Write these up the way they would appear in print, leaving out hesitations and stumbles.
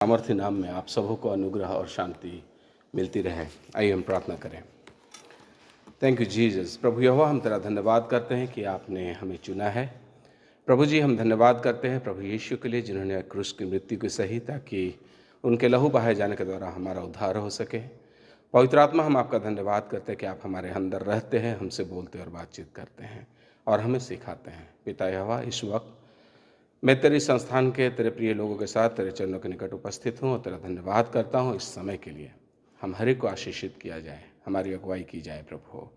सामर्थ्य नाम में आप सबों को अनुग्रह और शांति मिलती रहे। आइए हम प्रार्थना करें। Thank you Jesus. प्रभु यहोवा, हम तेरा धन्यवाद करते हैं कि आपने हमें चुना है। प्रभु जी, हम धन्यवाद करते हैं प्रभु यीशु के लिए, जिन्होंने क्रूस की मृत्यु की सही ताकि उनके लहू बहाए जाने के द्वारा हमारा उद्धार हो सके। पवित्र आत्मा, हम आपका धन्यवाद करते हैं कि आप हमारे अंदर रहते हैं, हमसे बोलते और बातचीत करते हैं और हमें सिखाते हैं। पिता यहोवा, इस वक्त मैं तेरी संस्थान के तेरे प्रिय लोगों के साथ तेरे चरणों के निकट उपस्थित हूँ और तेरा धन्यवाद करता हूँ इस समय के लिए। हम हर एक को आशीषित किया जाए, हमारी अगुवाई की जाए। प्रभु हो,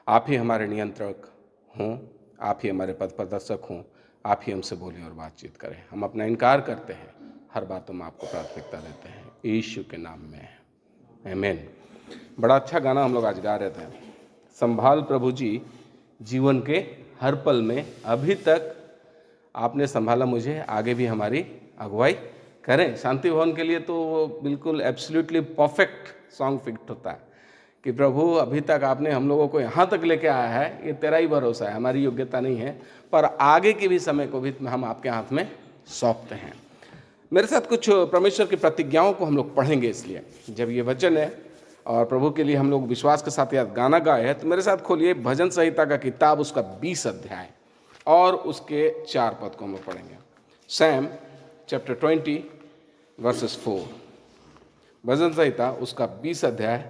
आप ही हमारे नियंत्रक हों, आप ही हमारे पथ प्रदर्शक हों, आप ही हमसे बोलें और बातचीत करें। हम अपना इनकार करते हैं, हर बातों में आपको प्राथमिकता देते हैं, यीशु के नाम में, आमीन। बड़ा अच्छा गाना हम लोग आज गा रहे थे। संभाल प्रभु जी जीवन के हर पल में, अभी तक आपने संभाला मुझे, आगे भी हमारी अगुवाई करें। शांति भवन के लिए तो वो बिल्कुल एब्सोल्युटली परफेक्ट सॉन्ग फिट होता है कि प्रभु अभी तक आपने हम लोगों को यहाँ तक लेके आया है, ये तेरा ही भरोसा है, हमारी योग्यता नहीं है, पर आगे के भी समय को भी हम आपके हाथ में सौंपते हैं। मेरे साथ कुछ परमेश्वर की प्रतिज्ञाओं को हम लोग पढ़ेंगे, इसलिए जब ये वचन है और प्रभु के लिए हम लोग विश्वास के साथ यह गाना गाए हैं, तो मेरे साथ खोलिए भजन संहिता का किताब, उसका 20 अध्याय और उसके 4 पद को हम लोग पढ़ेंगे। Sam chapter 20 versus 4। भजन संहिता उसका 20 अध्याय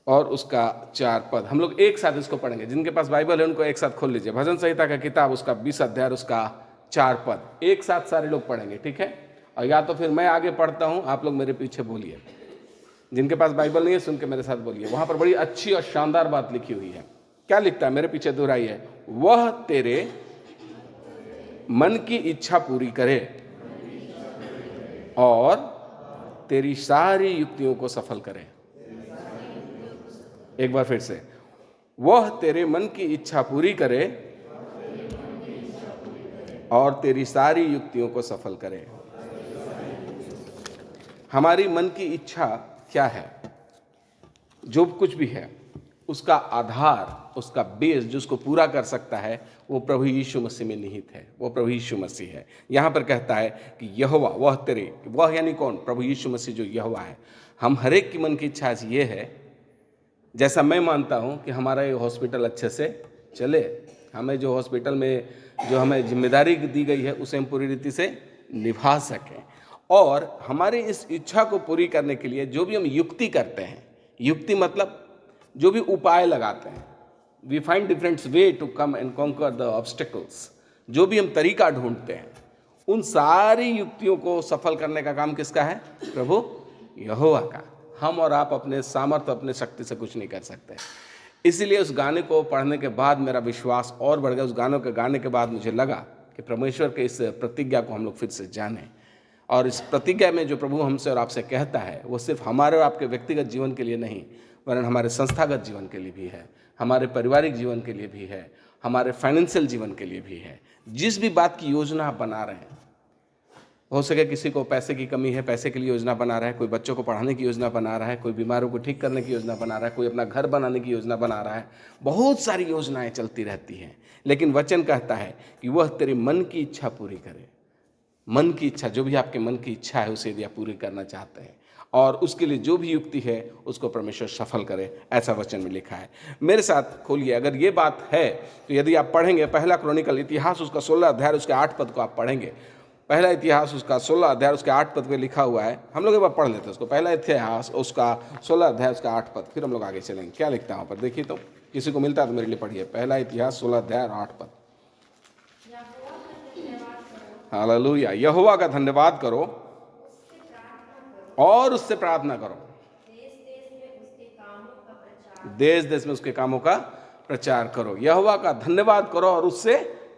और उसका 4 पद। हम लोग एक साथ इसको पढ़ेंगे। जिनके पास बाइबल है उनको एक साथ खोल लीजिए। भजन संहिता का किताब उसका 20 अध्याय और उसका 4 पद एक साथ सारे लोग पढ़ेंगे, ठीक है? और या तो फिर मैं आगे पढ़ता हूँ, आप लोग मेरे पीछे बोलिए। जिनके पास बाइबल नहीं है सुन के मेरे साथ बोलिए। वहां पर बड़ी अच्छी और शानदार बात लिखी हुई है। क्या लिखता है? मेरे पीछे दोहराइए। वह तेरे मन की इच्छा पूरी करे और तेरी सारी युक्तियों को सफल करे। एक बार फिर से, वह तेरे मन की इच्छा पूरी करे और तेरी सारी युक्तियों को सफल करे। हमारी मन की इच्छा क्या है? जो कुछ भी है उसका आधार, उसका बेस जो उसको पूरा कर सकता है, वो प्रभु यीशु मसीह में निहित है। वो प्रभु यीशु मसीह है। यहाँ पर कहता है कि यहोवा, वह तेरे, वह यानी कौन? प्रभु यीशु मसीह जो यहोवा है। हम हर एक की मन की इच्छा ये है, जैसा मैं मानता हूँ कि हमारा ये हॉस्पिटल अच्छे से चले, हमें जो हॉस्पिटल में जो हमें जिम्मेदारी दी गई है उसे हम पूरी रीति से निभा सकें। और हमारी इस इच्छा को पूरी करने के लिए जो भी हम युक्ति करते हैं, युक्ति मतलब जो भी उपाय लगाते हैं, we find different way to come and conquer the obstacles, जो भी हम तरीका ढूंढते हैं, उन सारी युक्तियों को सफल करने का काम किसका है? प्रभु यहोवा का। हम और आप अपने सामर्थ्य, अपने शक्ति से कुछ नहीं कर सकते। इसीलिए उस गाने को पढ़ने के बाद मेरा विश्वास और बढ़ गया। उस गानों के गाने के बाद मुझे लगा कि परमेश्वर के इस प्रतिज्ञा को हम लोग फिर से जानें। और इस प्रतिज्ञा में जो प्रभु हमसे और आपसे कहता है, वो सिर्फ हमारे और आपके व्यक्तिगत जीवन के लिए नहीं, वरन हमारे संस्थागत जीवन के लिए भी है, हमारे पारिवारिक जीवन के लिए भी है, हमारे फाइनेंशियल जीवन के लिए भी है। जिस भी बात की योजना आप बना रहे हैं, हो सके किसी को पैसे की कमी है, पैसे के लिए योजना बना रहा है, कोई बच्चों को पढ़ाने की योजना बना रहा है, कोई बीमारों को ठीक करने की योजना बना रहा है, कोई अपना घर बनाने की योजना बना रहा है। बहुत सारी योजनाएं चलती रहती हैं, लेकिन वचन कहता है कि वह तेरे मन की इच्छा पूरी करे। मन की इच्छा, जो भी आपके मन की इच्छा है उसे यदि आप पूरी करना चाहते हैं और उसके लिए जो भी युक्ति है उसको परमेश्वर सफल करे, ऐसा वचन में लिखा है। मेरे साथ खोलिए। अगर ये बात है तो यदि आप पढ़ेंगे पहला क्रॉनिकल इतिहास उसका 16 अध्याय उसके 8 पद को आप पढ़ेंगे। पहला इतिहास उसका 16 अध्याय उसके 8 पद पे लिखा हुआ है। हम लोग एक बार पढ़ लेते हैं उसको। पहला इतिहास उसका 16 अध्याय उसका 8 पद, फिर हम लोग आगे चलेंगे। क्या लिखता है वहाँ पर देखिए, तो किसी को मिलता है तो मेरे लिए पढ़िए। पहला इतिहास 16 अध्याय और 8 पद। हालेलुया। यहोवा का धन्यवाद करो और उससे प्रार्थना करो। देश देश में उसके कामों का प्रचार करो। यहोवा का धन्यवाद करो और उससे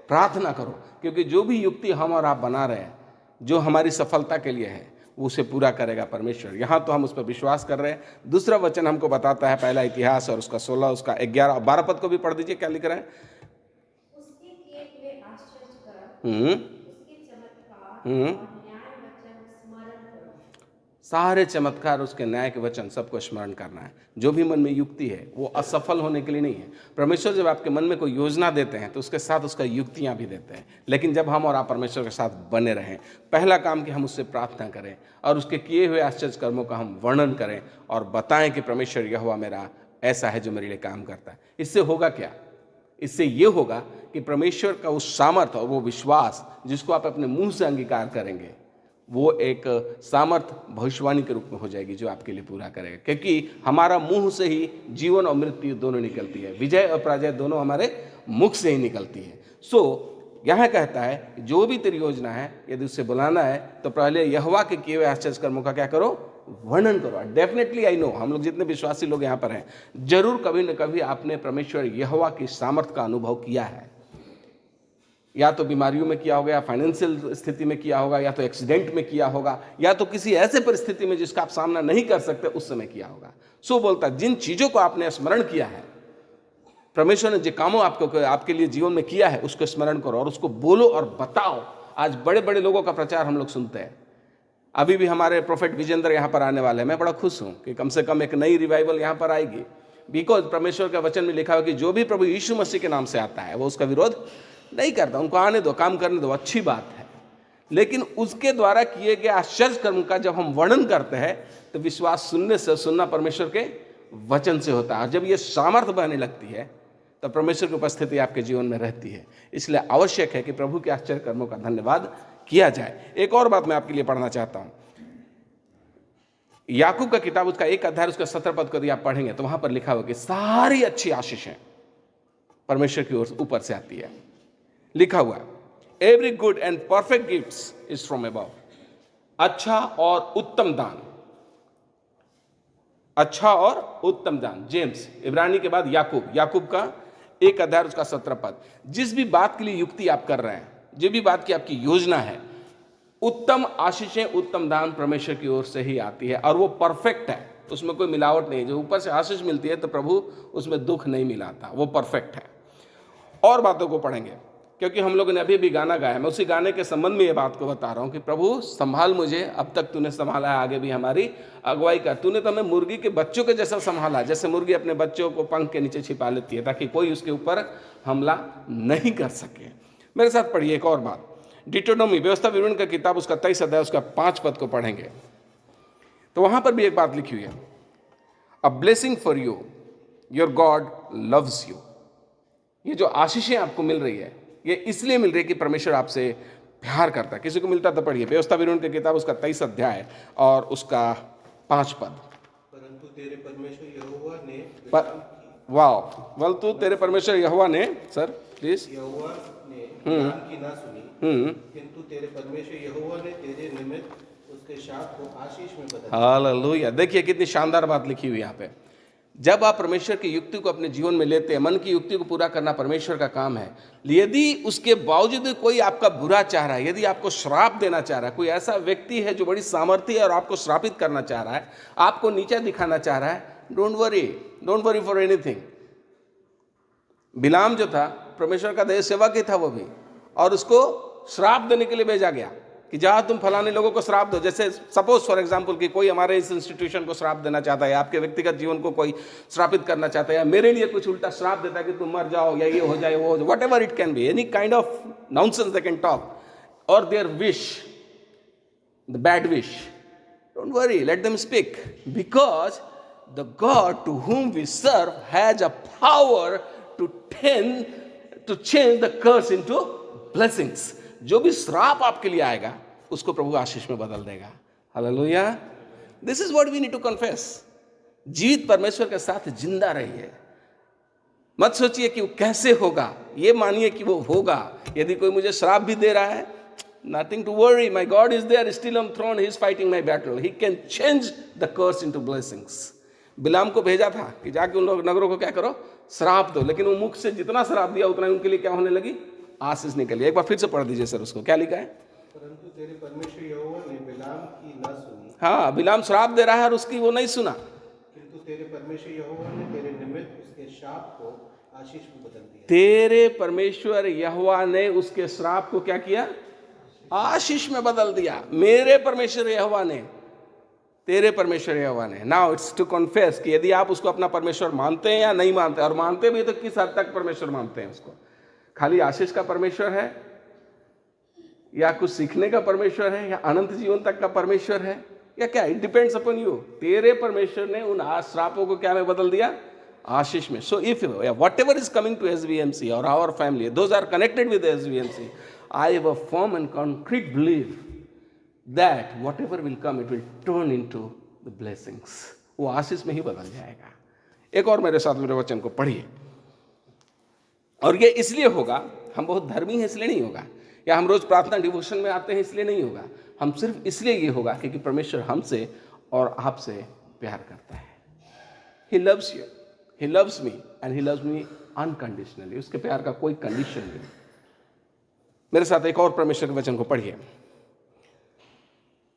प्रार्थना करो, क्योंकि जो भी युक्ति हम और आप बना रहे हैं, जो हमारी सफलता के लिए है, उसे पूरा करेगा परमेश्वर। यहाँ तो हम उस पर विश्वास कर रहे हैं। दूसरा वचन हमको बताता है, पहला इतिहास और उसका 16 उसका 11 और 12 पद को भी पढ़ दीजिए। क्या लिख रहे हैं? सारे चमत्कार, उसके न्याय के वचन सबको स्मरण करना है। जो भी मन में युक्ति है वो असफल होने के लिए नहीं है। परमेश्वर जब आपके मन में कोई योजना देते हैं तो उसके साथ उसका युक्तियां भी देते हैं, लेकिन जब हम और आप परमेश्वर के साथ बने रहें, पहला काम कि हम उससे प्रार्थना करें और उसके किए हुए आश्चर्य कर्मों का हम वर्णन करें और बताएं कि परमेश्वर यहोवा मेरा ऐसा है जो मेरे लिए काम करता है। इससे होगा क्या? इससे ये होगा कि परमेश्वर का उस सामर्थ और वो विश्वास जिसको आप अपने मुंह से अंगीकार करेंगे, वो एक सामर्थ भविष्यवाणी के रूप में हो जाएगी जो आपके लिए पूरा करेगा। क्योंकि हमारा मुंह से ही जीवन और मृत्यु दोनों निकलती है, विजय और पराजय दोनों हमारे मुख से ही निकलती है। यहाँ कहता है जो भी तेरी योजना है, यदि उससे बुलाना है तो पहले यहोवा के किए हुए आश्चर्य कर्मों का क्या करो? वर्णन करो। डेफिनेटली आई नो, हम लोग जितने विश्वासी लोग यहाँ पर हैं, जरूर कभी न कभी आपने परमेश्वर यहोवा की सामर्थ का अनुभव किया है। या तो बीमारियों में किया होगा, या फाइनेंशियल स्थिति में किया होगा, या तो एक्सीडेंट में किया होगा, या तो किसी ऐसे परिस्थिति में जिसका आप सामना नहीं कर सकते उस समय किया होगा। सो बोलता जिन चीजों को आपने स्मरण किया है, परमेश्वर ने जो कामों आपके लिए जीवन में किया है, उसको स्मरण करो और उसको बोलो और बताओ। आज बड़े बड़े लोगों का प्रचार हम लोग सुनते हैं। अभी भी हमारे प्रोफेट विजेंद्र यहाँ पर आने वाले हैं। मैं बड़ा खुश हूँ कि कम से कम एक नई रिवाइवल यहाँ पर आएगी, बिकॉज परमेश्वर का वचन में लिखा हुआ कि जो भी प्रभु यीशु मसीह के नाम से आता है वो उसका विरोध नहीं करता। उनको आने दो, काम करने दो, अच्छी बात है। लेकिन उसके द्वारा किए गए आश्चर्य कर्म का जब हम वर्णन करते हैं तो विश्वास सुनने से, सुनना परमेश्वर के वचन से होता है। और जब ये सामर्थ्य बहने लगती है तो परमेश्वर की उपस्थिति आपके जीवन में रहती है। इसलिए आवश्यक है कि प्रभु के आश्चर्य कर्मों का धन्यवाद किया जाए। एक और बात मैं आपके लिए पढ़ना चाहता हूं। याकूब का किताब, उसका 1 अध्याय, उसका 17 पद को यदि आप पढ़ेंगे तो वहां पर लिखा हुआ कि सारी अच्छी आशीषें परमेश्वर की ओर ऊपर से आती है। लिखा हुआ, every good and perfect gifts is from above. अच्छा और उत्तम दान, अच्छा और उत्तम दान। जेम्स, इब्रानी के बाद याकूब, याकूब का 1 अध्याय, उसका 17 पद। जिस भी बात के लिए युक्ति आप कर रहे हैं, जो भी बात की आपकी योजना है, उत्तम आशीषें, उत्तम दान परमेश्वर की ओर से ही आती है और वो परफेक्ट है, उसमें कोई मिलावट नहीं। जो ऊपर से आशीष मिलती है तो प्रभु उसमें दुख नहीं मिलाता, वो परफेक्ट है। और बातों को पढ़ेंगे क्योंकि हम लोगों ने अभी भी गाना गाया। मैं उसी गाने के संबंध में ये बात को बता रहा हूँ कि प्रभु संभाल मुझे, अब तक तूने संभाला है, आगे भी हमारी अगुवाई कर। तूने तो हमें मुर्गी के बच्चों के जैसा संभाला, जैसे मुर्गी अपने बच्चों को पंख के नीचे छिपा लेती है ताकि कोई उसके ऊपर हमला नहीं कर सके। मेरे साथ पढ़िए एक और बात, डिटोनोमी, व्यवस्था विवरण का किताब, उसका 23 अध्याय, उसका 5 पद को पढ़ेंगे तो वहां पर भी एक बात लिखी हुई है, a blessing for you, your God loves you. ये जो आशीषें आपको मिल रही है ये इसलिए मिल रही है कि परमेश्वर आपसे प्यार करता है। किसी को मिलता तो पढ़िए व्यवस्था विवरण की किताब, उसका 23 अध्याय और उसका 5 पद। परंतु तेरे परमेश्वर यहोवा ने वाह, तू तेरे परमेश्वर यहोवा ने, सर प्लीज, यहोवा ने बिलाम की ना सुनी, किंतु तेरे परमेश्वर यहोवा ने तेरे निमित्त उसके शाप को आशीष में बदल दिया। हालेलुया। देखिए कितनी शानदार बात लिखी हुई यहाँ पे। जब आप परमेश्वर की युक्ति को अपने जीवन में लेते हैं, मन की युक्ति को पूरा करना परमेश्वर का काम है। यदि उसके बावजूद कोई आपका बुरा चाह रहा है, यदि आपको श्राप देना चाह रहा है, कोई ऐसा व्यक्ति है जो बड़ी सामर्थ्य है और आपको श्रापित करना चाह रहा है, आपको नीचा दिखाना चाह रहा है, डोंट वरी फॉर एनीथिंग। बिलाम जो था परमेश्वर का देह सेवक ही था वो भी, और उसको श्राप देने के लिए भेजा गया कि जहां तुम फलाने लोगों को श्राप दो। जैसे सपोज फॉर एग्जांपल कि कोई हमारे इस इंस्टीट्यूशन को श्राप देना चाहता है, आपके व्यक्तिगत जीवन को कोई श्रापित करना चाहता है, या मेरे लिए कुछ उल्टा श्राप देता है कि तुम मर जाओ या ये हो जाए वो, whatever it can be, any kind of nonsense they can talk, और their wish, the bad wish, don't worry, let them speak, because the God to whom we serve has a power to change the curse into blessings. जो भी श्राप आपके लिए आएगा उसको प्रभु आशीष में बदल देगा। Hallelujah. This is what we need to confess. जीवित परमेश्वर के साथ जिंदा रहिए। मत सोचिए कि वो कैसे होगा, ये मानिए कि वो होगा। यदि कोई मुझे श्राप भी दे रहा है, nothing to worry, my God is there still on throne, he is fighting my battle, he can change the curse into blessings. बिलाम को भेजा था कि जाके उन लोग नगरों को क्या करो, श्राप दो, लेकिन वो मुख से जितना श्राप दिया उतना उनके लिए क्या होने लगी, आशीष निकली। एक बार फिर से पढ़ दीजिए सर उसको, क्या लिखा है? परंतु तेरे परमेश्वर यहोवा ने बिलाम की ना सुनी। हाँ, बिलाम श्राप दे रहा है और उसकी वो नहीं सुना, किंतु तेरे परमेश्वर यहोवा ने तेरे निमित्त उसके शाप को आशीष में बदल दिया। तेरे परमेश्वर यहोवा ने उसके श्राप को क्या किया? आशीष में बदल दिया। मेरे परमेश्वर यहोवा ने तेरे परमेश्वर यहोवा ने। नाउ इट्स टू कॉन्फेस कि यदि आप उसको अपना परमेश्वर मानते हैं या नहीं मानते, और मानते भी तो किस हद तक परमेश्वर मानते हैं उसको। खाली आशीष का परमेश्वर है, या कुछ सीखने का परमेश्वर है, या अनंत जीवन तक का परमेश्वर है, या क्या? It depends upon you. तेरे परमेश्वर ने उन श्रापों को क्या में बदल दिया? आशीष में। So if whatever is coming to SVMC और our family, those are connected with SVMC, I have a firm and concrete believe that whatever will come, it will turn into the blessings. वो आशीष में ही बदल जाएगा। एक और मेरे साथ मेरे वचन को पढ़िए। और ये इसलिए होगा, हम बहुत धर्मी हैं इसलिए नहीं होगा, या हम रोज प्रार्थना डिवोशन में आते हैं इसलिए नहीं होगा। हम सिर्फ इसलिए ये होगा क्योंकि परमेश्वर हमसे और आपसे प्यार करता है। He loves you, He loves me and He loves me unconditionally. उसके प्यार का कोई कंडीशन नहीं। मेरे साथ एक और परमेश्वर के वचन को पढ़िए।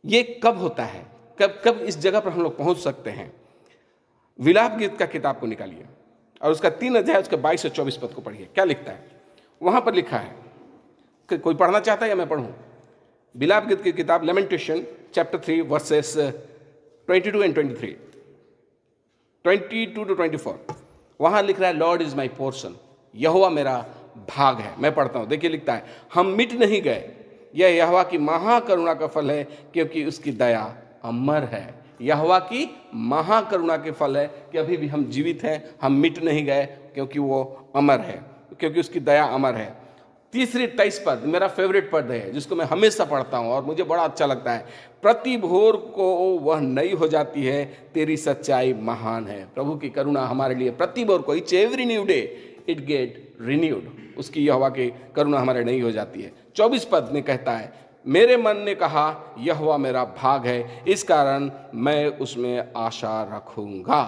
ये कब होता है, कब इस जगह पर हम लोग पहुंच सकते हैं? विलाप गीत का किताब को निकालिए और उसका 3 अध्याय उसके 22 से 24 पद को पढ़िए। क्या लिखता है वहां पर? लिखा है, कोई पढ़ना चाहता है या मैं पढ़ूं? विलाप गीत की किताब lamentation chapter 3 versus 22 and 23, 22 to 24। वहां लिख रहा है, लॉर्ड इज माई पोर्शन, यहोवा मेरा भाग है। मैं पढ़ता हूं, देखिए लिखता है, हम मिट नहीं गए, यह यहोवा की महाकरुणा का फल है क्योंकि उसकी दया अमर है। यहोवा की महाकरुणा के फल है कि अभी भी हम जीवित हैं, हम मिट नहीं गए क्योंकि वो अमर है, क्योंकि उसकी दया अमर है। तीसरी 23 पद मेरा फेवरेट पद है, जिसको मैं हमेशा पढ़ता हूं और मुझे बड़ा अच्छा लगता है। प्रति भोर को वह नई हो जाती है, तेरी सच्चाई महान है। प्रभु की करुणा हमारे लिए प्रति भोर को, etch every new day it get renewed, उसकी यहोवा की करुणा हमारे नई हो जाती है। 24 पद में कहता है, मेरे मन ने कहा यहोवा मेरा भाग है, इस कारण मैं उसमें आशा रखूंगा।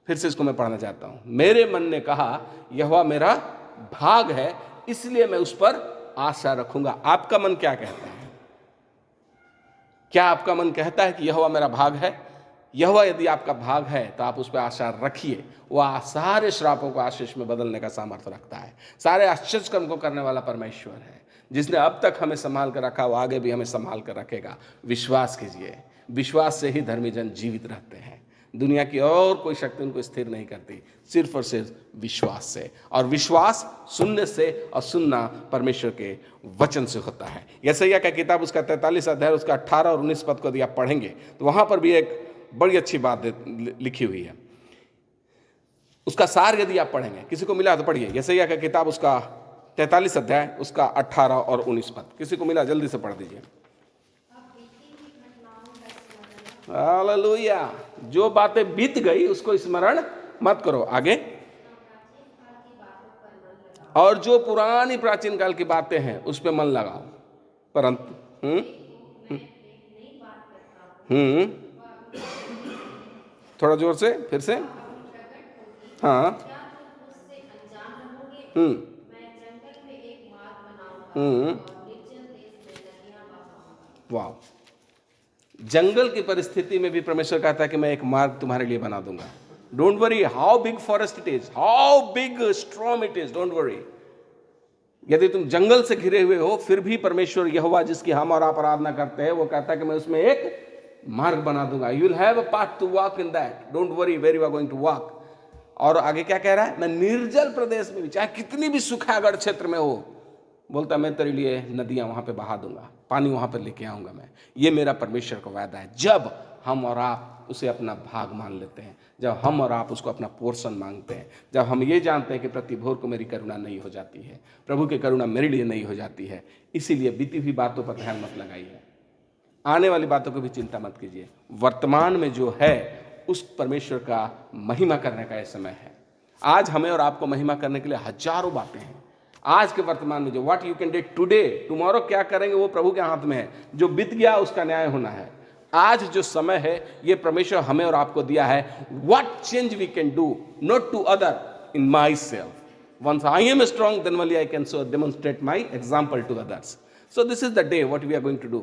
फिर से इसको मैं पढ़ना चाहता हूं। मेरे मन ने कहा यहोवा मेरा भाग है, इसलिए मैं उस पर आशा रखूंगा। आपका मन क्या कहता है? क्या आपका मन कहता है कि यहोवा मेरा भाग है? यहोवा यदि आपका भाग है तो आप उस पर आशा रखिए। वह सारे श्रापों को आशीष में बदलने का सामर्थ्य रखता है। सारे आश्चर्य कर्म को करने वाला परमेश्वर है। जिसने अब तक हमें संभाल कर रखा, वो आगे भी हमें संभाल कर रखेगा। विश्वास कीजिए, विश्वास से ही धर्मी जन जीवित रहते हैं। दुनिया की और कोई शक्ति उनको स्थिर नहीं करती, सिर्फ और सिर्फ विश्वास से। और विश्वास सुनने से, और सुनना परमेश्वर के वचन से होता है। यशायाह का किताब उसका 43 अध्याय उसका 18 और 19 पद को यदि आप पढ़ेंगे तो वहां पर भी एक बड़ी अच्छी बात लिखी हुई है। उसका सार यदि आप पढ़ेंगे, किसी को मिला तो पढ़िए। यशायाह का किताब उसका 43 अध्याय उसका 18 और 19 पद, किसी को मिला जल्दी से पढ़ दीजिए। हालेलुया। जो बातें बीत गई उसको स्मरण मत करो। आगे, और जो पुरानी प्राचीन काल की बातें हैं उस पे मन लगाओ। परंतु थोड़ा जोर से फिर से। हाँ। वाह। जंगल की परिस्थिति में भी परमेश्वर कहता है कि मैं एक मार्ग तुम्हारे लिए बना दूंगा। Don't worry how big forest it is, how big storm it is, don't worry. यदि तुम जंगल से घिरे हुए हो, फिर भी परमेश्वर यहोवा जिसकी हम और आप आराधना करते हैं, वो कहता है कि मैं उसमें एक मार्ग बना दूंगा। You will have a path to walk in that, don't worry where you are going to walk. और आगे क्या कह रहा है? मैं निर्जल प्रदेश में भी, चाहे कितनी भी सुखागढ़ क्षेत्र में हो, बोलता मैं तेरे लिए नदियां वहां पे बहा दूंगा, पानी वहां पर लेके आऊंगा मैं। ये मेरा परमेश्वर का वादा है। जब हम और आप उसे अपना भाग मान लेते हैं, जब हम और आप उसको अपना पोर्शन मांगते हैं, जब हम ये जानते हैं कि प्रति भोर को मेरी करुणा नहीं हो जाती है, प्रभु की करुणा मेरे लिए नहीं हो जाती है, इसीलिए बीती हुई बातों पर ध्यान मत लगाइए, आने वाली बातों को भी चिंता मत कीजिए। वर्तमान में जो है उस परमेश्वर का महिमा करने का यह समय है। आज हमें और आपको महिमा करने के लिए हजारों बातें हैं। आज के वर्तमान में जो what you can do today, tomorrow क्या करेंगे वो प्रभु के हाथ में है। जो बीत गया उसका न्याय होना है। आज जो समय है ये परमेश्वर हमें और आपको दिया है। What change we can do, not to other, in myself. Once I am strong, then only I can so demonstrate my example to others. So this is the day what we are going to do.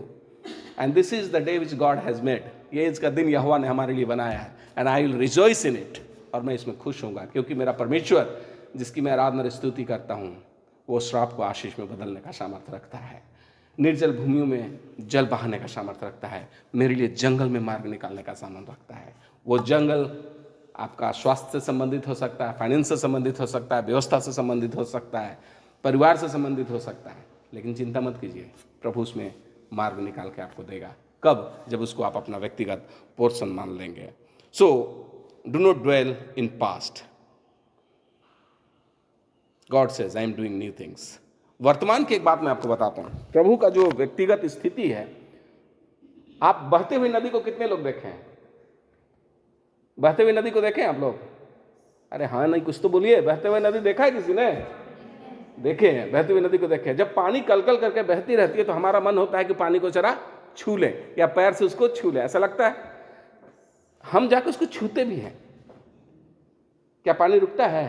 And this is the day which God has made. ये इसका दिन यहोवा ने हमारे लिए बनाया है। And I will rejoice in it. और मैं इसमें खुश होऊंगा, क्योंकि मेरा परमेश्वर जिसकी मैं आराधना और स्तुति करता हूँ, वो श्राप को आशीष में बदलने का सामर्थ्य रखता है। निर्जल भूमियों में जल बहाने का सामर्थ्य रखता है, मेरे लिए जंगल में मार्ग निकालने का सामर्थ्य रखता है। वो जंगल आपका स्वास्थ्य से संबंधित हो सकता है, फाइनेंस से संबंधित हो सकता है, व्यवस्था से संबंधित हो सकता है, परिवार से संबंधित हो सकता है, लेकिन चिंता मत कीजिए, प्रभु उसमें मार्ग निकाल के आपको देगा। कब? जब उसको आप अपना व्यक्तिगत पोर्शन मान लेंगे। So do not dwell in past. God says I am doing new things. वर्तमान की एक बात मैं आपको बताता हूं, प्रभु का जो व्यक्तिगत स्थिति है, आप बहते हुए नदी को कितने लोग देखे हैं? बहते हुए नदी को देखे आप लोग? अरे हाँ नहीं, कुछ तो बोलिए। बहते हुए नदी देखा है किसी ने? देखे हैं, बहती हुई नदी को देखे हैं। जब पानी कलकल करके बहती रहती है तो हमारा मन होता है कि पानी को जरा छू लें या पैर से उसको छू लें, ऐसा लगता है। हम जाकर उसको छूते भी हैं। क्या पानी रुकता है?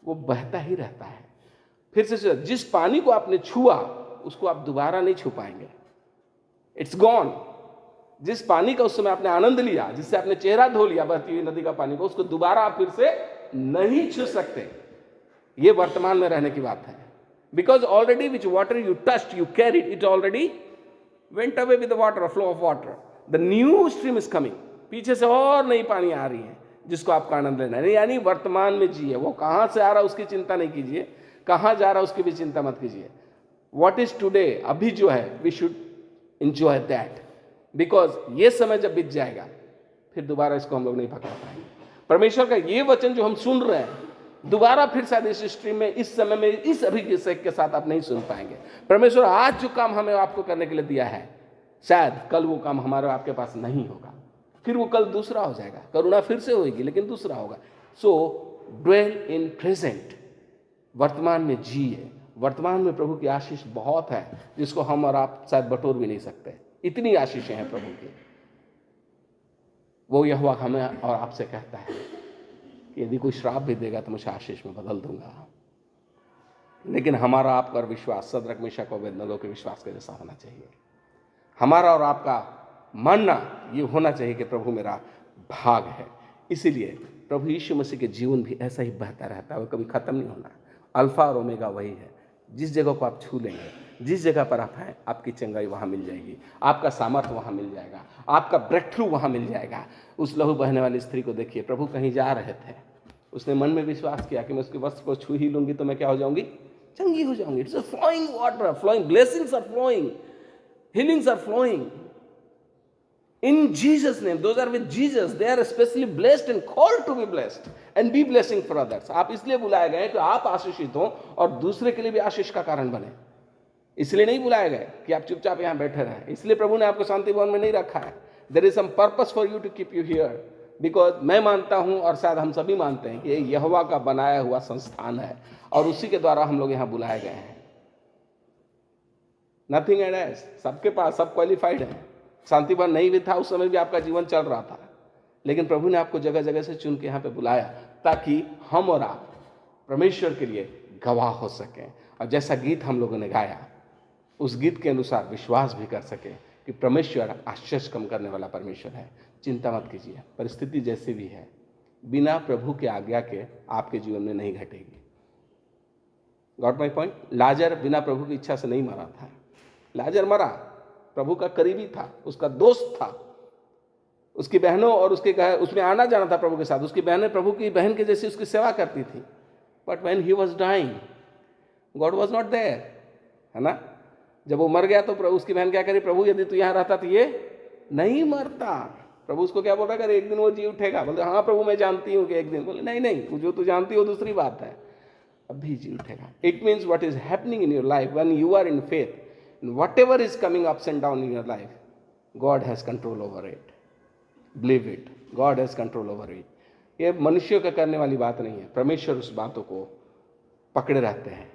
वो बहता ही रहता है। फिर से जिस पानी को आपने छुआ उसको आप दोबारा नहीं छू पाएंगे, इट्स गॉन। जिस पानी का उस समय आपने आनंद लिया, जिससे आपने चेहरा धो लिया बहती हुई नदी का पानी को, उसको दोबारा आप फिर से नहीं छू सकते। ये वर्तमान में रहने की बात है। Because already which water you touched, you carried, it already went away with the water, flow of water. The new stream is coming. पीछे से और नई पानी आ रही है जिसको आपका आनंद लेना है। यानी वर्तमान में जिए। वो कहां से आ रहा उसकी चिंता नहीं कीजिए, कहां जा रहा उसकी भी चिंता मत कीजिए। वॉट इज टुडे, अभी जो है, we should enjoy that. Because ये समय जब बीत जाएगा फिर दोबारा इसको हम लोग नहीं पकड़ पाएंगे। परमेश्वर का ये वचन जो हम सुन रहे हैं, दोबारा फिर शायद इस स्ट्रीम में, इस समय में, इस अभिषेक के साथ आप नहीं सुन पाएंगे। परमेश्वर आज जो काम हमें आपको करने के लिए दिया है, शायद कल वो काम हमारे आपके पास नहीं होगा, फिर वो कल दूसरा हो जाएगा। करुणा फिर से होगी लेकिन दूसरा होगा। सो ड्वेल इन प्रेजेंट। वर्तमान में जिए। वर्तमान में प्रभु की आशीष बहुत है जिसको हम और आप शायद बटोर भी नहीं सकते। इतनी आशीषें हैं प्रभु की। वो यहोवा हमें और आपसे कहता है कि यदि कोई श्राप भी देगा तो मुझे आशीष में बदल दूंगा। लेकिन हमारा आपका विश्वास सदरक मेशक और अबेदनगो के विश्वास के जैसा होना चाहिए। हमारा और आपका मानना ये होना चाहिए कि प्रभु मेरा भाग है। इसीलिए प्रभु यीशु मसीह के जीवन भी ऐसा ही बहता रहता है, वो कभी खत्म नहीं होना। अल्फा और ओमेगा वही है। जिस जगह को आप छू लेंगे, जिस जगह पर आप हैं, आपकी चंगाई वहाँ मिल जाएगी, आपका सामर्थ्य वहाँ मिल जाएगा, आपका ब्रेक थ्रू वहाँ मिल जाएगा। उस लहू बहने वाली स्त्री को देखिए, प्रभु कहीं जा रहे थे, उसने मन में विश्वास किया कि मैं उसके वस्त्र को छू ही लूंगी तो मैं क्या हो जाऊंगी? चंगी हो जाऊंगी। It's a flowing water, flowing blessings are flowing, healings are flowing in Jesus' name. Those are with Jesus. They are especially blessed and called to be blessed and be blessing for others. आप इसलिए बुलाए गए कि आप आशीषित हो और दूसरे के लिए भी आशीष का कारण बने। इसलिए नहीं बुलाए गए कि आप चुपचाप यहाँ बैठे रहें। इसलिए प्रभु ने आपको शांति भवन में नहीं रखा है। There is some purpose for you to keep you here. Because मैं मानता हूँ और शायद हम सभी मानते हैं कि ये यहोवा का बनाया हुआ संस्थान है और उसी के द्वारा हम लोग यहाँ बुलाए गए हैं। Nothing else. सबके पास सब क्वालिफाइड है। शांति भवन नहीं भी था, उस समय भी आपका जीवन चल रहा था, लेकिन प्रभु ने आपको जगह जगह से चुन के यहाँ पे बुलाया ताकि हम और आप परमेश्वर के लिए गवाह हो सकें। और जैसा गीत हम लोगों ने गाया, उस गीत के अनुसार विश्वास भी कर सके कि परमेश्वर आश्चर्य कम करने वाला परमेश्वर है। चिंता मत कीजिए, परिस्थिति जैसी भी है, बिना प्रभु के आज्ञा के आपके जीवन में नहीं घटेगी। Got my point? लाजर बिना प्रभु की इच्छा से नहीं मरा था। लाजर मरा, प्रभु का करीबी था, उसका दोस्त था, उसकी बहनों और उसमें आना जाना था प्रभु के साथ। उसकी बहनें प्रभु की बहन के जैसी उसकी सेवा करती थी। But when he was dying, God was not there, है ना? जब वो मर गया तो उसकी बहन क्या करी? प्रभु यदि तू यहाँ रहता तो ये नहीं मरता। प्रभु उसको क्या बोल रहा है? एक दिन वो जी उठेगा। बोले हाँ प्रभु मैं जानती हूँ कि एक दिन। बोले नहीं नहीं, जो तू जानती हो दूसरी बात है, अभी जी उठेगा। It means what is happening in your life when you are in faith, whatever is coming ups and down in your life, God has control over it. Believe it. God has control over it. ये मनुष्यों का करने वाली बात नहीं है। परमेश्वर उस बातों को पकड़े रहते हैं।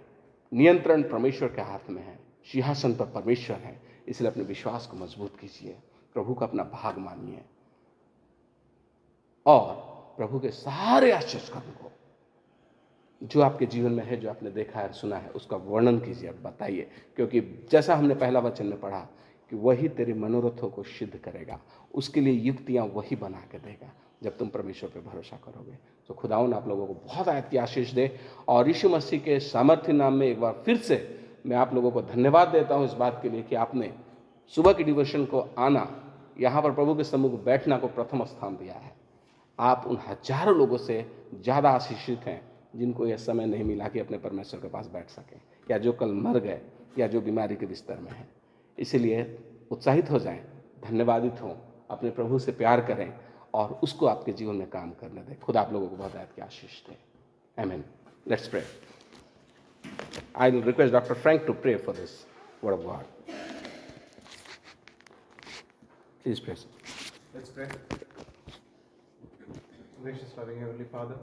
नियंत्रण परमेश्वर के हाथ में है। सिंहासन पर परमेश्वर है। इसलिए अपने विश्वास को मजबूत कीजिए, प्रभु का अपना भाग मानिए और प्रभु के सारे आश्चर्य कर्म को जो आपके जीवन में है, जो आपने देखा है, सुना है, उसका वर्णन कीजिए, आप बताइए। क्योंकि जैसा हमने पहला वचन में पढ़ा कि वही तेरे मनोरथों को सिद्ध करेगा, उसके लिए युक्तियां वही बना के देगा जब तुम परमेश्वर पे भरोसा करोगे। तो खुदावन आप लोगों को बहुत आयत की आशीष दे और यीशु मसीह के सामर्थ्य नाम में एक बार फिर से मैं आप लोगों को धन्यवाद देता हूँ इस बात के लिए कि आपने सुबह की डिवोशन को आना, यहाँ पर प्रभु के सम्मुख बैठना को प्रथम स्थान दिया है। आप उन हजारों लोगों से ज़्यादा आशीषित हैं जिनको यह समय नहीं मिला कि अपने परमेश्वर के पास बैठ सकें, या जो कल मर गए, या जो बीमारी के बिस्तर में हैं। इसीलिए उत्साहित हो जाएं, धन्यवादित हों, अपने प्रभु से प्यार करें और उसको आपके जीवन में काम करने दें। खुद आप लोगों को बहुत की आशीष दे। आमीन। Let's pray. I will request Dr. Frank to pray for this word of God. Please pray. Let's pray. Gracious, loving Heavenly Father,